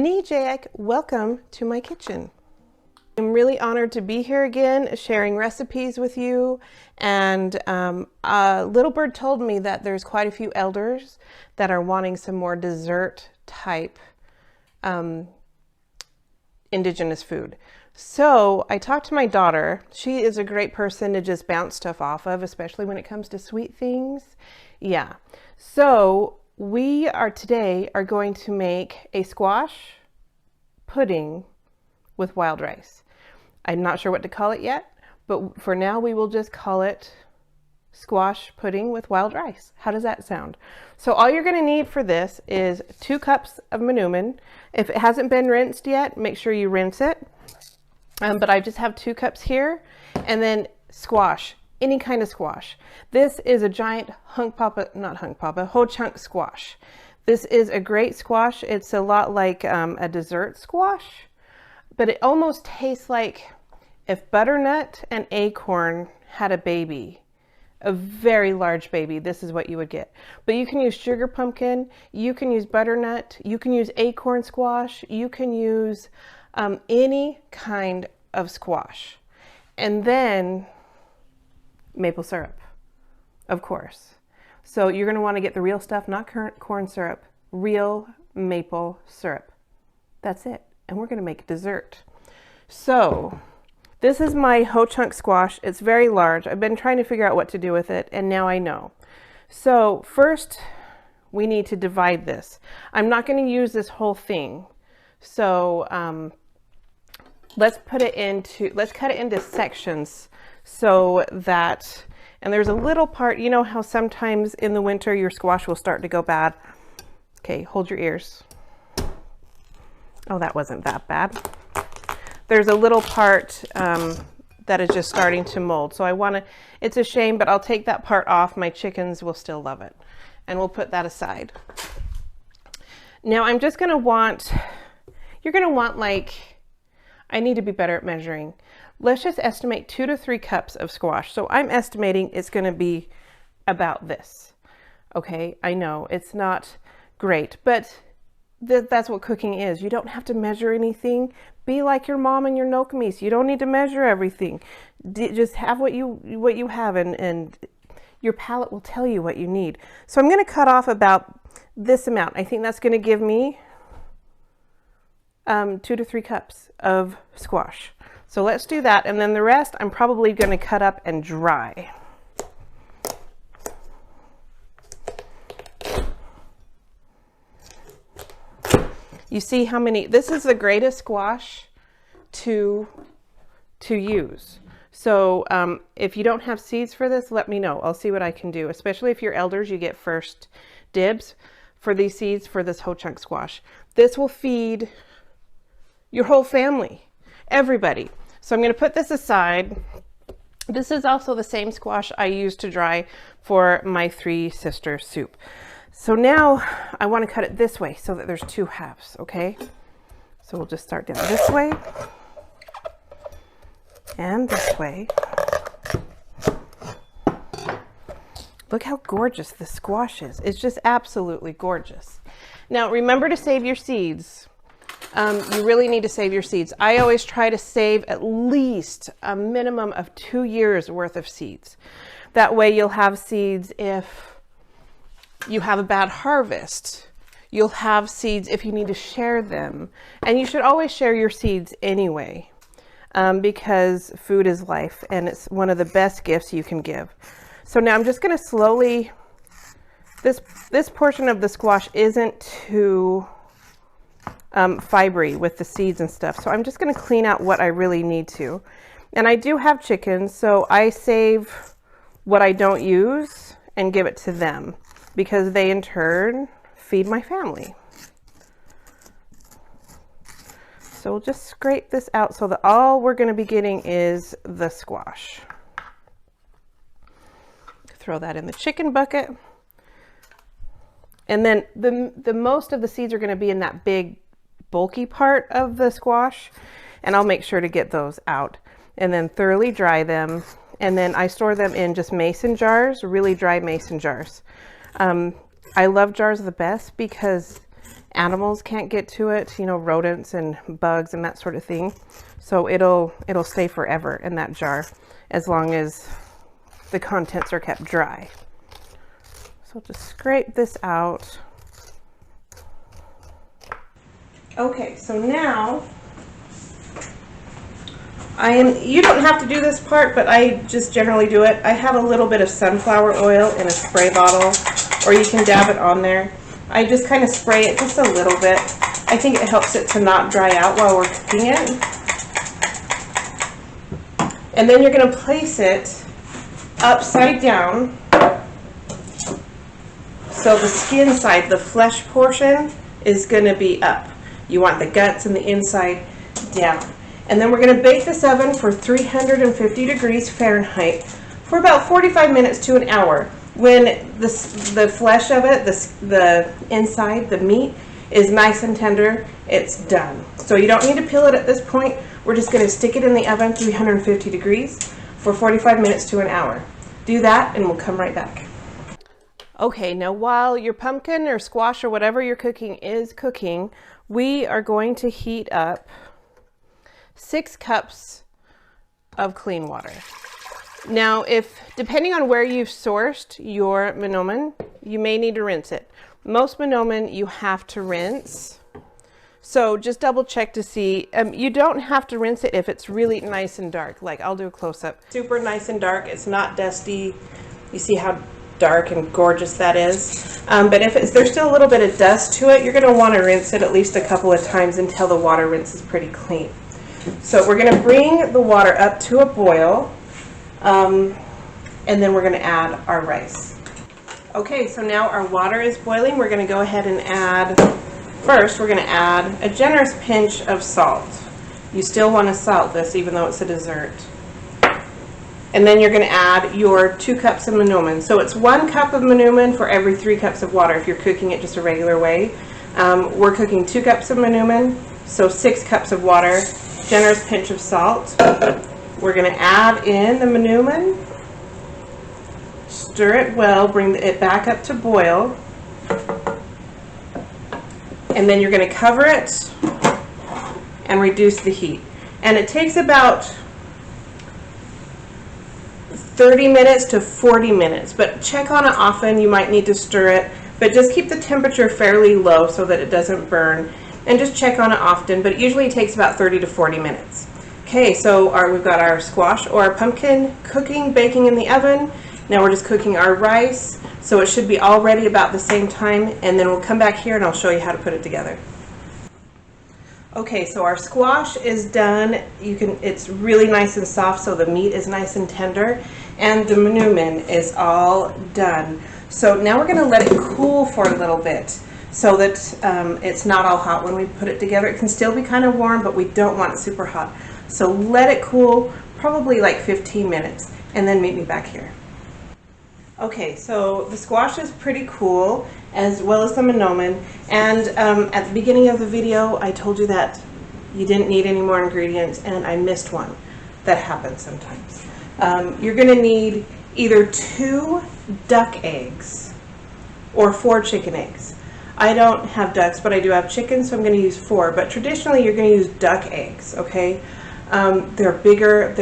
Mézwéyak, welcome to my kitchen. I'm really honored to be here again, sharing recipes with you. And a little bird told me that there's quite a few elders that are wanting some more dessert type indigenous food. So I talked to my daughter. She is a great person to just bounce stuff off of, especially when it comes to sweet things. Yeah. So we are today going to make a squash pudding with wild rice. I'm not sure what to call it yet, but for now we will just call it squash pudding with wild rice. How does that sound? So all you're going to need for this is 2 cups of Mnomen. If it hasn't been rinsed yet, make sure you rinse it. But I just have 2 cups here, and then squash, any kind of squash. This is a giant Hochunk squash. This is a great squash. It's a lot like a dessert squash, but it almost tastes like if butternut and acorn had a baby, a very large baby. This is what you would get. But you can use sugar pumpkin, you can use butternut, you can use acorn squash, you can use any kind of squash. And then maple syrup, of course. So you're going to want to get the real stuff, not corn syrup, real maple syrup. That's it. And we're going to make dessert. So this is my Hochunk squash. It's very large. I've been trying to figure out what to do with it, and now I know. So first we need to divide this. I'm not going to use this whole thing. So let's cut it into sections so that, and there's a little part, you know how sometimes in the winter your squash will start to go bad. Okay, hold your ears. Oh, that wasn't that bad. There's a little part that is just starting to mold. So it's a shame, but I'll take that part off. My chickens will still love it. And we'll put that aside. Now I'm just gonna want, you're gonna want like, I need to be better at measuring. Let's just estimate 2 to 3 cups of squash. So I'm estimating it's gonna be about this. Okay, I know it's not great, but that's what cooking is. You don't have to measure anything. Be like your mom and your Nokmies. You don't need to measure everything. Just have what you have, and your palate will tell you what you need. So I'm going to cut off about this amount. I think that's going to give me 2 to 3 cups of squash. So let's do that, and then the rest I'm probably going to cut up and dry. You see how many, this is the greatest squash to use. So if you don't have seeds for this, let me know. I'll see what I can do. Especially if you're elders, you get first dibs for these seeds for this Hochunk squash. This will feed your whole family, everybody. So I'm going to put this aside. This is also the same squash I used to dry for my 3 sisters soup. So now I want to cut it this way so that there's 2 halves, okay? So we'll just start down this way and this way. Look how gorgeous this squash is. It's just absolutely gorgeous. Now remember to save your seeds. You really need to save your seeds. I always try to save at least a minimum of 2 years worth of seeds. That way you'll have seeds if you have a bad harvest. You'll have seeds if you need to share them. And you should always share your seeds anyway, because food is life and it's one of the best gifts you can give. So now I'm just going to slowly, this portion of the squash isn't too fibery with the seeds and stuff. So I'm just going to clean out what I really need to. And I do have chickens, so I save what I don't use and give it to them, because they in turn feed my family. So we'll just scrape this out so that all we're going to be getting is the squash. Throw that in the chicken bucket. And then the most of the seeds are going to be in that big bulky part of the squash, and I'll make sure to get those out and then thoroughly dry them. And then I store them in just mason jars, really dry mason jars. I love jars the best because animals can't get to it, you know, rodents and bugs and that sort of thing. So it'll stay forever in that jar as long as the contents are kept dry. So just scrape this out. Okay, so now you don't have to do this part, but I just generally do it. I have a little bit of sunflower oil in a spray bottle, or you can dab it on there. I just kind of spray it just a little bit. I think it helps it to not dry out while we're cooking it. And then you're going to place it upside down. So the skin side, the flesh portion, is going to be up. You want the guts and the inside down. And then we're going to bake this oven for 350 degrees Fahrenheit for about 45 minutes to an hour. When the flesh of it, the inside, the meat, is nice and tender, it's done. So you don't need to peel it at this point. We're just going to stick it in the oven 350 degrees for 45 minutes to an hour. Do that and we'll come right back. Okay, now while your pumpkin or squash or whatever you're cooking is cooking, we are going to heat up 6 cups of clean water. Now, depending on where you've sourced your Mnomen, you may need to rinse it. Most Mnomen you have to rinse. So just double check to see. You don't have to rinse it if it's really nice and dark. Like I'll do a close-up. Super nice and dark. It's not dusty. You see how dark and gorgeous that is. But if there's still a little bit of dust to it, you're going to want to rinse it at least a couple of times until the water rinse is pretty clean. So we're going to bring the water up to a boil, and then we're going to add our rice. Okay, so now our water is boiling. We're going to go ahead and first we're going to add a generous pinch of salt. You still want to salt this even though it's a dessert. And then you're going to add your 2 cups of Mnomen. So it's 1 cup of Mnomen for every 3 cups of water if you're cooking it just a regular way. We're cooking 2 cups of Mnomen, so 6 cups of water. Generous pinch of salt. We're going to add in the Mnomen, stir it well, bring it back up to boil, and then you're going to cover it and reduce the heat. And it takes about 30 minutes to 40 minutes, but check on it often. You might need to stir it, but just keep the temperature fairly low so that it doesn't burn. And just check on it often, but it usually takes about 30 to 40 minutes. Okay, so we've got our squash or our pumpkin baking in the oven. Now we're just cooking our rice, so it should be all ready about the same time, and then we'll come back here and I'll show you how to put it together. Okay, so our squash is done. It's really nice and soft, so the meat is nice and tender, and the Mnomen is all done. So now we're going to let it cool for a little bit, so that it's not all hot when we put it together. It can still be kind of warm, but we don't want it super hot. So let it cool, probably like 15 minutes, and then meet me back here. Okay, so the squash is pretty cool, as well as the Mnomen. And at the beginning of the video, I told you that you didn't need any more ingredients, and I missed one. That happens sometimes. You're going to need either 2 duck eggs or 4 chicken eggs. I don't have ducks, but I do have chickens, so I'm going to use 4. But traditionally, you're going to use duck eggs, okay? They're bigger,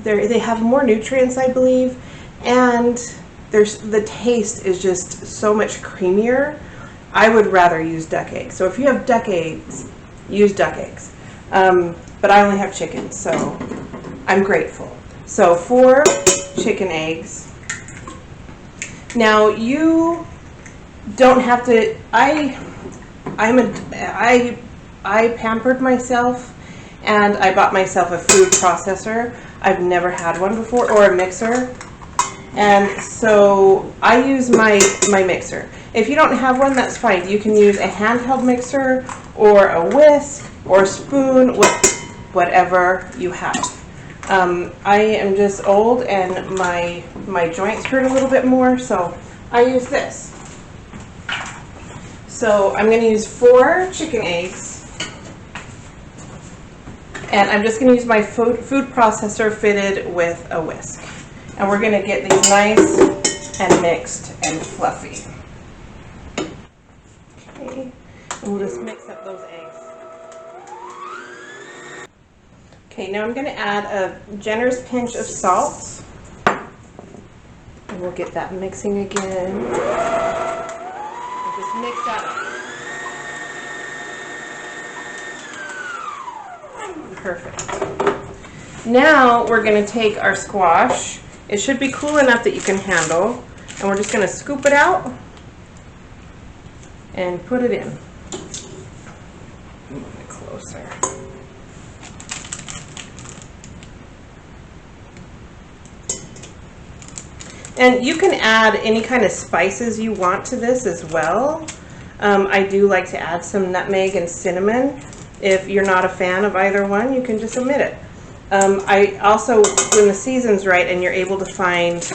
they have more nutrients, I believe, and the taste is just so much creamier. I would rather use duck eggs. So if you have duck eggs, use duck eggs. But I only have chickens, so I'm grateful. So 4 chicken eggs. Now you don't have to. I pampered myself, and I bought myself a food processor. I've never had one before, or a mixer, and so I use my mixer. If you don't have one, that's fine. You can use a handheld mixer or a whisk or a spoon, whatever you have. I am just old and my joints hurt a little bit more, so I use this. So I'm going to use 4 chicken eggs, and I'm just going to use my food processor fitted with a whisk. And we're going to get these nice and mixed and fluffy. Okay. We'll just mix up those eggs. Okay, now I'm going to add a generous pinch of salt. And we'll get that mixing again. And just mix that up. Perfect. Now we're going to take our squash. It should be cool enough that you can handle. And we're just going to scoop it out and put it in. A little bit closer. And you can add any kind of spices you want to this as well. I do like to add some nutmeg and cinnamon. If you're not a fan of either one, you can just omit it. I also, when the season's right and you're able to find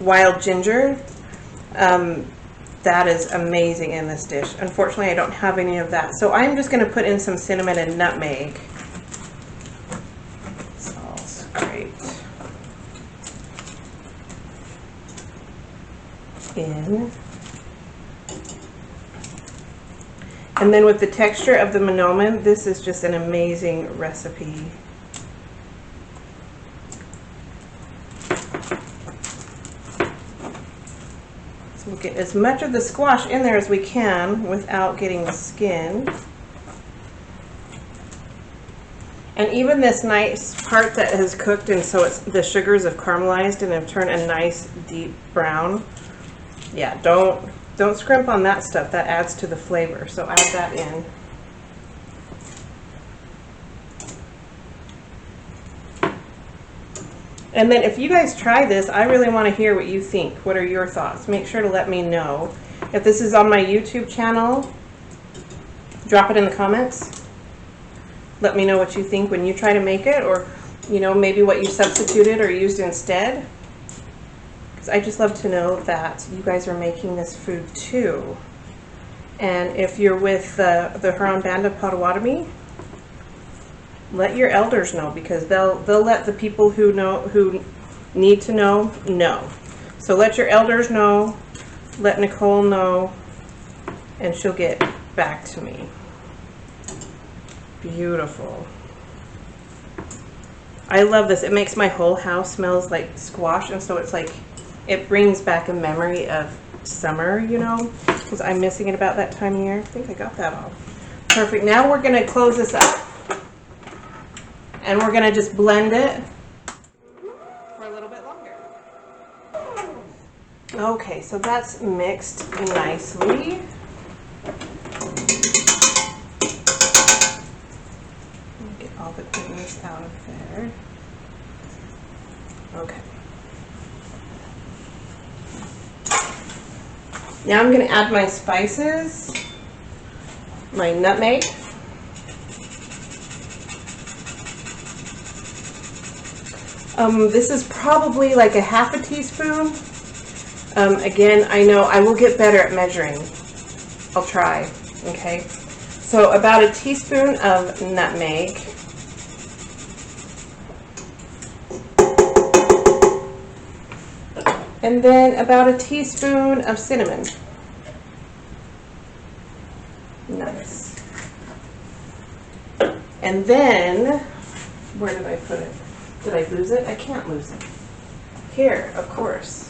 wild ginger, that is amazing in this dish. Unfortunately, I don't have any of that. So I'm just going to put in some cinnamon and nutmeg. It's all scraped in. And then with the texture of the Mnomen, this is just an amazing recipe. So we'll get as much of the squash in there as we can without getting the skin. And even this nice part that has cooked, and so the sugars have caramelized and have turned a nice deep brown. Yeah, don't scrimp on that stuff. That adds to the flavor. So add that in. And then if you guys try this, I really want to hear what you think. What are your thoughts? Make sure to let me know. If this is on my YouTube channel, drop it in the comments. Let me know what you think when you try to make it, or maybe what you substituted or used instead. I just love to know that you guys are making this food too. And if you're with the Huron Band of Potawatomi, let your elders know, because they'll let the people who need to know. So let your elders know, let Nicole know, and she'll get back to me. Beautiful. I love this. It makes my whole house smells like squash, and so it's like it brings back a memory of summer, because I'm missing it about that time of year. I think I got that all. Perfect. Now we're going to close this up, and we're going to just blend it for a little bit longer. Okay, so that's mixed nicely. Get all the goodness out of there. Okay. Now I'm going to add my spices, my nutmeg, this is probably like a half a teaspoon. Again, I know I will get better at measuring. I'll try, okay? So about a teaspoon of nutmeg. And then about a teaspoon of cinnamon. Nice. And then, where did I put it? Did I lose it? I can't lose it. Here, of course.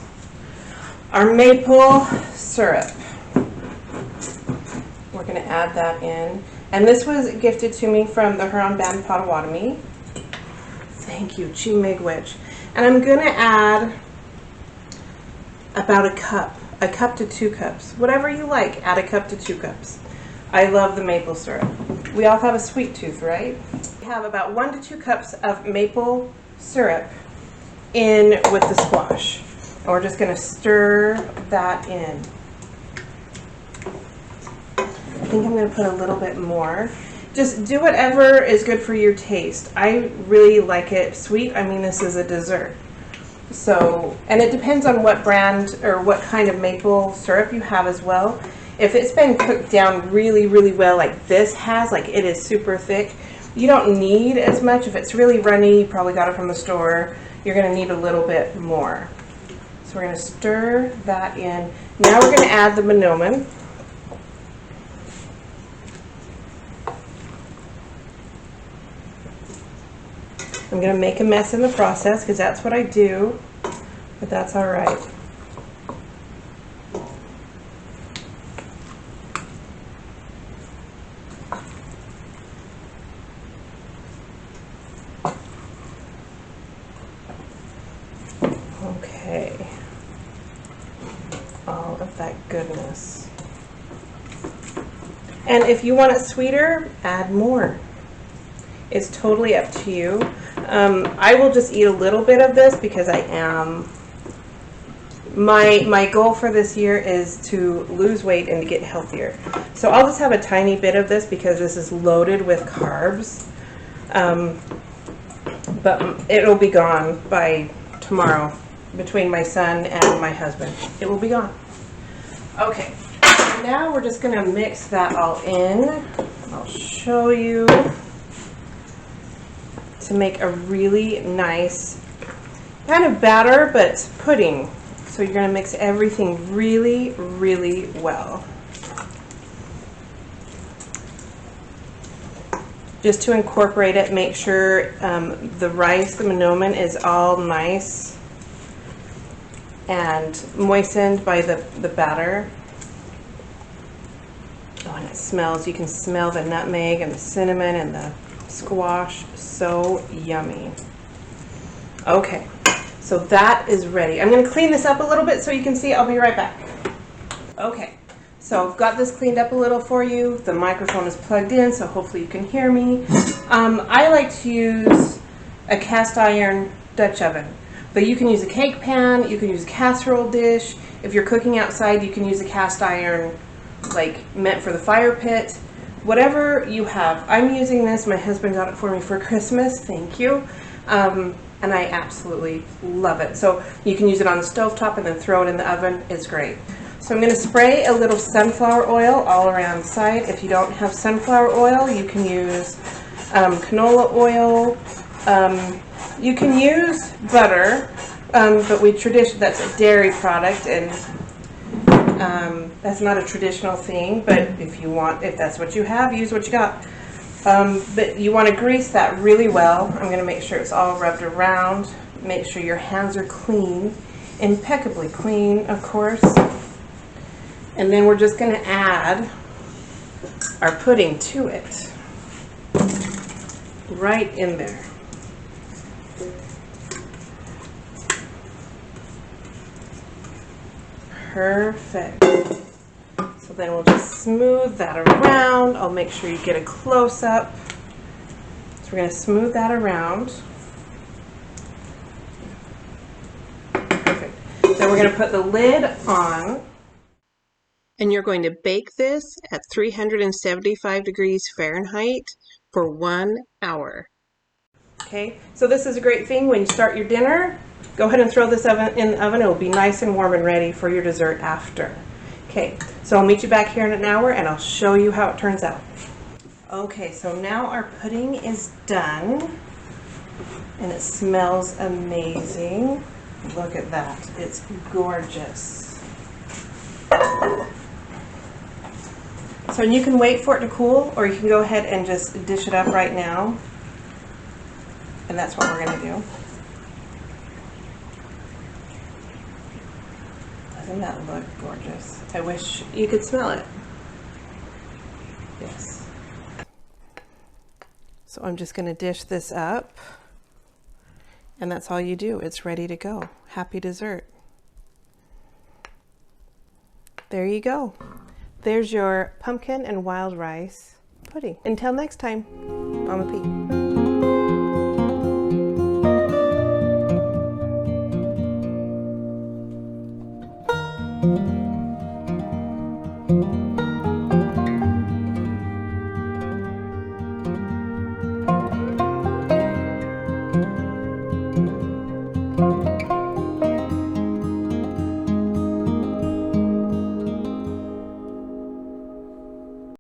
Our maple syrup. We're going to add that in. And this was gifted to me from the Huron Band Potawatomi. Thank you, Mézwéyak. And I'm going to add about a cup to 2 cups. Whatever you like, add a cup to 2 cups. I love the maple syrup. We all have a sweet tooth, right? We have about 1 to 2 cups of maple syrup in with the squash. And we're just going to stir that in. I think I'm going to put a little bit more. Just do whatever is good for your taste. I really like it sweet. I mean, this is a dessert. So, and it depends on what brand or what kind of maple syrup you have as well. If it's been cooked down really, really well, like this has, like it is super thick, you don't need as much. If it's really runny, you probably got it from the store, you're going to need a little bit more. So we're going to stir that in. Now we're going to add the Mnomen. I'm going to make a mess in the process because that's what I do, but that's all right. Okay. All of that goodness. And if you want it sweeter, add more. It's totally up to you. I will just eat a little bit of this because I am, my goal for this year is to lose weight and to get healthier. So I'll just have a tiny bit of this because this is loaded with carbs. But it'll be gone by tomorrow between my son and my husband. It will be gone. Okay, now we're just gonna mix that all in. I'll show you to make a really nice kind of batter, but pudding. So you're gonna mix everything really, really well. Just to incorporate it, make sure the rice, the Mnomen, is all nice and moistened by the batter. Oh, and it smells, you can smell the nutmeg and the cinnamon and the squash. So yummy. Okay, so that is ready. I'm going to clean this up a little bit so you can see. I'll be right back. Okay, so I've got this cleaned up a little for you. The microphone is plugged in, so hopefully you can hear me. I like to use a cast iron Dutch oven, but you can use a cake pan, you can use a casserole dish. If you're cooking outside, you can use a cast iron like meant for the fire pit. Whatever you have. I'm using this. My husband got it for me for Christmas. Thank you. And I absolutely love it. So you can use it on the stovetop and then throw it in the oven. It's great. So I'm going to spray a little sunflower oil all around the side. If you don't have sunflower oil, you can use canola oil. You can use butter, but that's a dairy product, and that's not a traditional thing, but if that's what you have, use what you got. But you want to grease that really well. I'm going to make sure it's all rubbed around. Make sure your hands are clean, impeccably clean, of course. And then we're just going to add our pudding to it, right in there. Perfect. So then we'll just smooth that around. I'll make sure you get a close-up. So we're going to smooth that around. Perfect. Then we're going to put the lid on. And you're going to bake this at 375 degrees Fahrenheit for 1 hour. Okay, so this is a great thing when you start your dinner. Go ahead and throw this in the oven. It will be nice and warm and ready for your dessert after. Okay, so I'll meet you back here in an hour and I'll show you how it turns out. Okay, so now our pudding is done and it smells amazing. Look at that, it's gorgeous. So you can wait for it to cool, or you can go ahead and just dish it up right now. And that's what we're going to do. Doesn't that look gorgeous? I wish you could smell it. Yes. So I'm just going to dish this up. And that's all you do. It's ready to go. Happy dessert. There you go. There's your pumpkin and wild rice pudding. Until next time, Mama P.